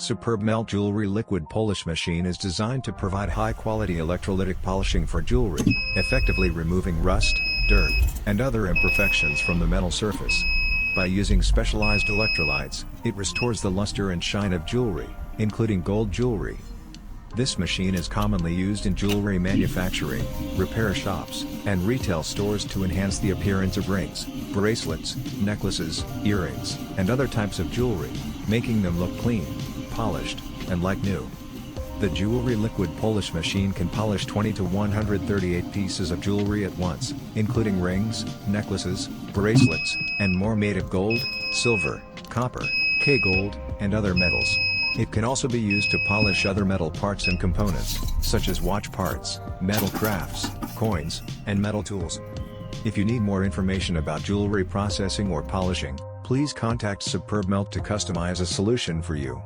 SuperbMelt Jewellery Liquid Polish Machine is designed to provide high-quality electrolytic polishing for jewelry, effectively removing rust, dirt, and other imperfections from the metal surface. By using specialized electrolytes, it restores the luster and shine of jewelry, including gold jewelry. This machine is commonly used in jewelry manufacturing, repair shops, and retail stores to enhance the appearance of rings, bracelets, necklaces, earrings, and other types of jewelry, making them look clean, polished, and like new. The Jewellery Liquid Polish Machine can polish 20 to 138 pieces of jewelry at once, including rings, necklaces, bracelets, and more made of gold, silver, copper, K-gold, and other metals. It can also be used to polish other metal parts and components, such as watch parts, metal crafts, coins, and metal tools. If you need more information about jewelry processing or polishing, please contact SuperbMelt to customize a solution for you.